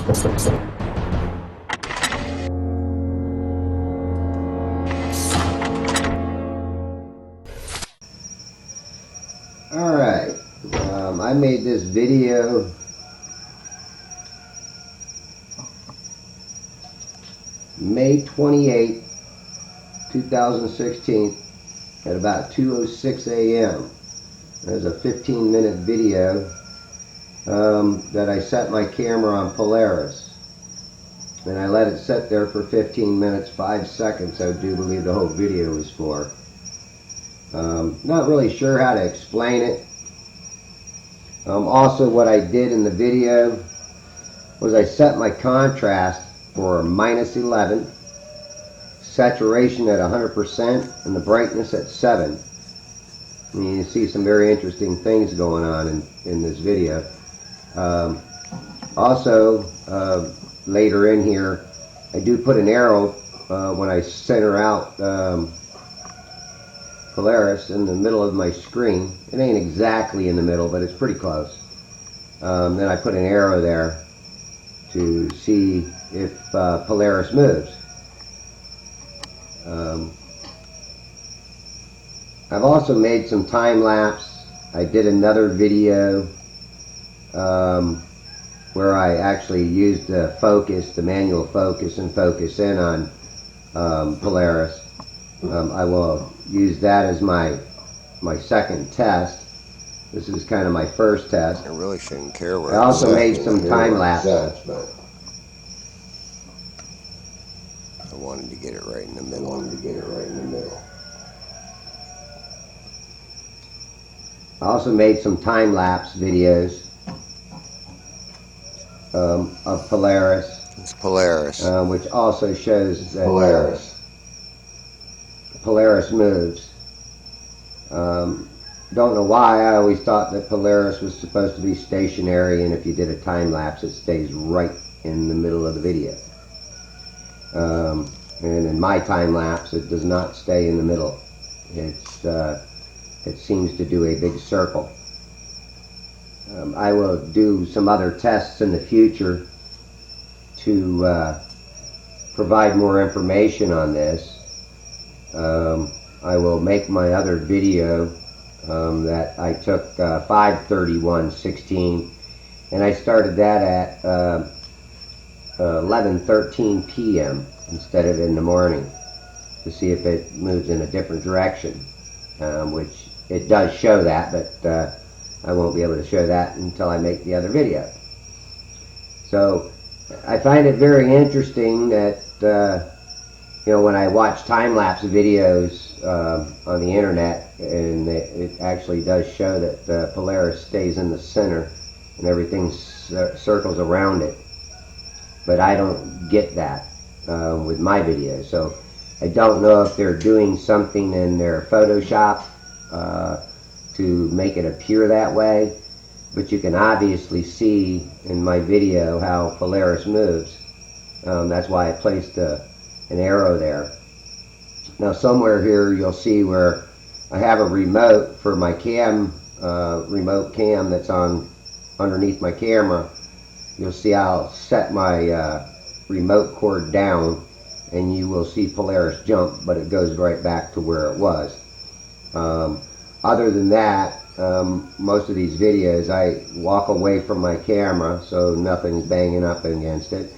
Alright, I made this video May 28, 2016 at about 2:06 a.m. There's a 15-minute video that I set my camera on Polaris, and I let it sit there for 15 minutes 5 seconds. I do believe the whole video was for. Not really sure how to explain it. Also, what I did in the video was I set my contrast for -11, saturation at 100%, and the brightness at 7. And you see some very interesting things going on in this video. Also, later in here, I do put an arrow when I center out Polaris in the middle of my screen. It ain't exactly in the middle, but it's pretty close. Then I put an arrow there to see if Polaris moves. I've also made some time lapse. I did another video where I actually used the focus, the manual focus, and focus in on Polaris. I will use that as my second test. This is kind of my first test. I really shouldn't care where I also made some time lapse. but I wanted to get it right in the middle. I also made some time lapse videos of Polaris. It's Polaris. Which also shows that Polaris moves. Don't know why. I always thought that Polaris was supposed to be stationary, and if you did a time lapse, it stays right in the middle of the video. And in my time lapse, it does not stay in the middle. It seems to do a big circle. I will do some other tests in the future to provide more information on this. I will make my other video that I took 5/31/16, and I started that at 11:13 p.m. instead of in the morning, to see if it moves in a different direction, which it does show that, but I won't be able to show that until I make the other video. So I find it very interesting that when I watch time-lapse videos on the internet, and it actually does show that Polaris stays in the center and everything circles around it, but I don't get that with my videos. So I don't know if they're doing something in their Photoshop to make it appear that way, but you can obviously see in my video how Polaris moves. That's why I placed an arrow there. Now somewhere here you'll see where I have a remote for my remote cam that's on underneath my camera. You'll see I'll set my remote cord down, and you will see Polaris jump, but it goes right back to where it was. Other than that, most of these videos I walk away from my camera so nothing's banging up against it,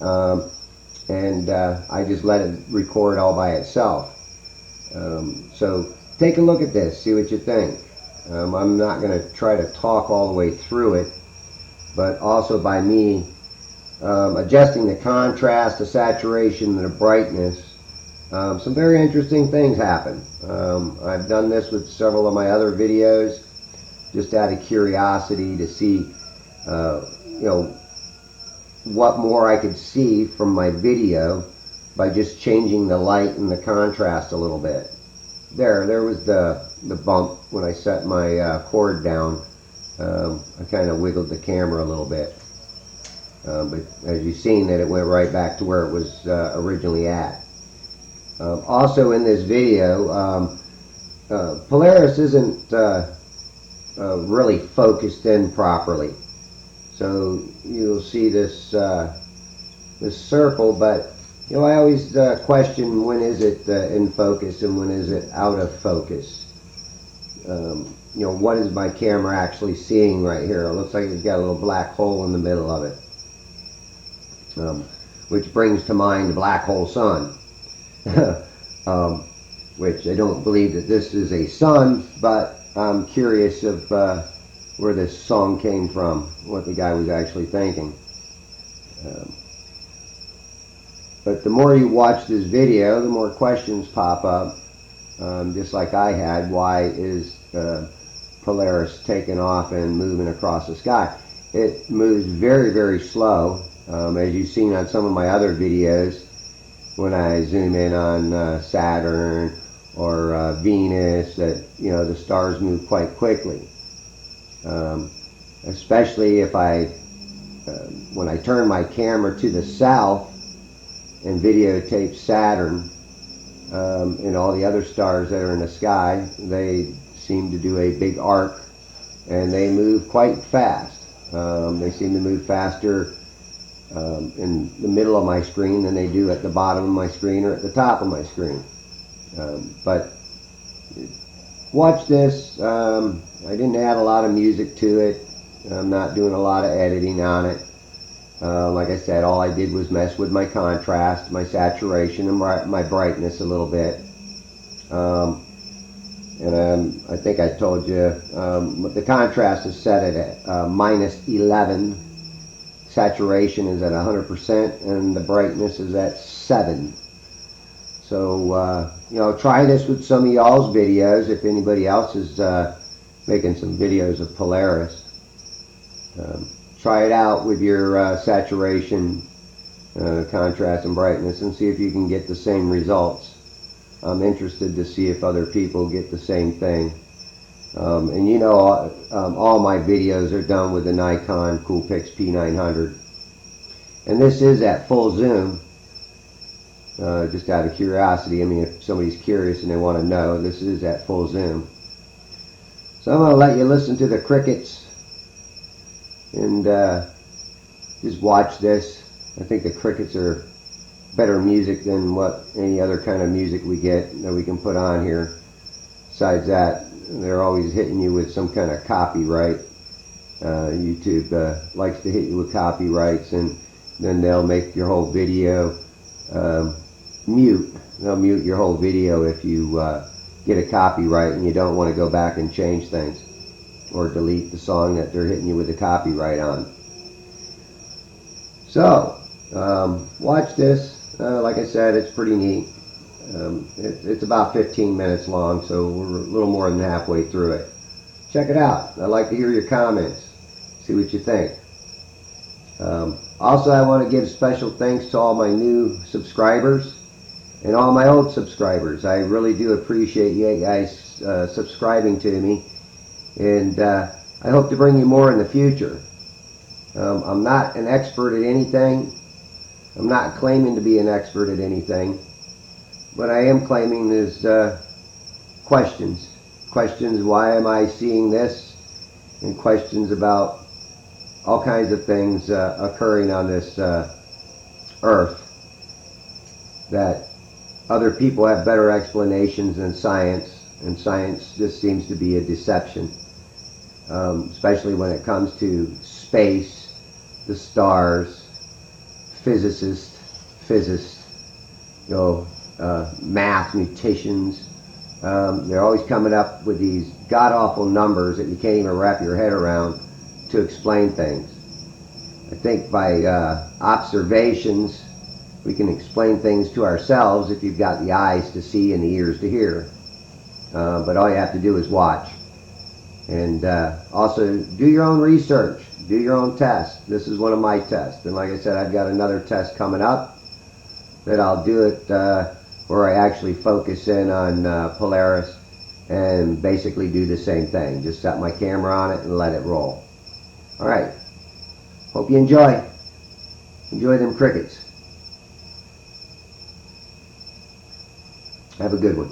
and I just let it record all by itself. So take a look at this, see what you think. I'm not going to try to talk all the way through it, but also by me adjusting the contrast, the saturation, and the brightness, some very interesting things happen. I've done this with several of my other videos just out of curiosity to see what more I could see from my video by just changing the light and the contrast a little bit. There was the bump when I set my cord down. I kind of wiggled the camera a little bit, but as you've seen, that it went right back to where it was originally at. Also in this video, Polaris isn't really focused in properly, so you'll see this this circle, but you know, I always question when is it in focus and when is it out of focus. You know, what is my camera actually seeing right here? It looks like it's got a little black hole in the middle of it, which brings to mind the black hole sun. Which I don't believe that this is a sun, but I'm curious of where this song came from, what the guy was actually thinking. But the more you watch this video, the more questions pop up, just like I had. Why is Polaris taking off and moving across the sky? It moves very, very slow, as you've seen on some of my other videos. When I zoom in on Saturn or Venus, that, you know, the stars move quite quickly. Especially if when I turn my camera to the south and videotape Saturn and all the other stars that are in the sky, they seem to do a big arc and they move quite fast. They seem to move faster in the middle of my screen than they do at the bottom of my screen or at the top of my screen. But watch this. I didn't add a lot of music to it. I'm not doing a lot of editing on it. Like I said, all I did was mess with my contrast, my saturation, and my brightness a little bit. And I think I told you the contrast is set at -11. Saturation is at 100%, and the brightness is at 7. So, you know, try this with some of y'all's videos if anybody else is making some videos of Polaris. Try it out with your saturation, contrast, and brightness and see if you can get the same results. I'm interested to see if other people get the same thing. And you know, all my videos are done with the Nikon Coolpix P900. And this is at full zoom. Just out of curiosity, I mean, if somebody's curious and they want to know, this is at full zoom. So I'm going to let you listen to the crickets and just watch this. I think the crickets are better music than what any other kind of music we get that we can put on here. Besides that, they're always hitting you with some kind of copyright. YouTube likes to hit you with copyrights, and then they'll make your whole video mute. They'll mute your whole video if you get a copyright and you don't want to go back and change things or delete the song that they're hitting you with the copyright on. So watch this. Like I said, it's pretty neat. It's about 15 minutes long, so we're a little more than halfway through it. Check it out. I'd like to hear your comments. See what you think. Also, I want to give special thanks to all my new subscribers and all my old subscribers. I really do appreciate you guys subscribing to me, and I hope to bring you more in the future. I'm not an expert at anything. I'm not claiming to be an expert at anything. What I am claiming is questions. Questions, why am I seeing this? And questions about all kinds of things occurring on this earth that other people have better explanations than science, and science just seems to be a deception, especially when it comes to space, the stars, physicists, you know, mathematicians. They're always coming up with these god-awful numbers that you can't even wrap your head around to explain things. I think by observations we can explain things to ourselves if you've got the eyes to see and the ears to hear. But all you have to do is watch. And also do your own research. Do your own tests. This is one of my tests. And like I said, I've got another test coming up that I'll do it where I actually focus in on Polaris and basically do the same thing. Just set my camera on it and let it roll. Alright. Hope you enjoy. Enjoy them crickets. Have a good one.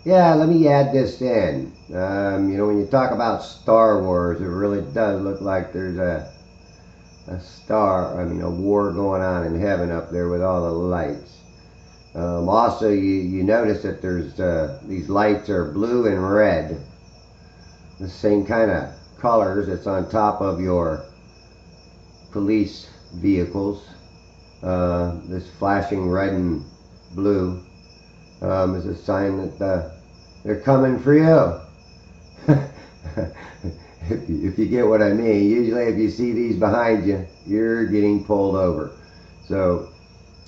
Yeah, let me add this in. When you talk about Star Wars, it really does look like there's a war going on in heaven up there with all the lights. Also, you notice that there's these lights are blue and red, the same kind of colors that's on top of your police vehicles. This flashing red and blue is a sign that they're coming for you. if you get what I mean. Usually if you see these behind you, you're getting pulled over. So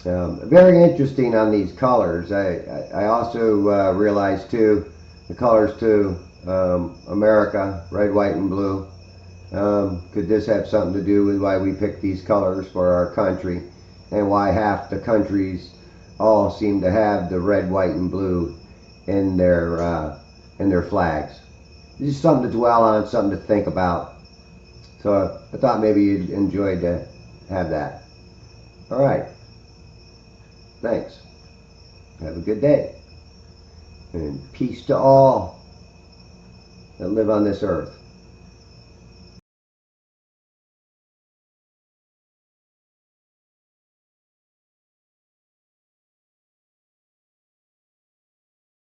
very interesting on these colors. I also realized too, the colors too, America, red, white, and blue. Could this have something to do with why we picked these colors for our country, and why half the countries all seem to have the red, white, and blue in their flags? Just something to dwell on, something to think about. So I thought maybe you'd enjoy to have that. All right. Thanks. Have a good day. And peace to all that live on this earth.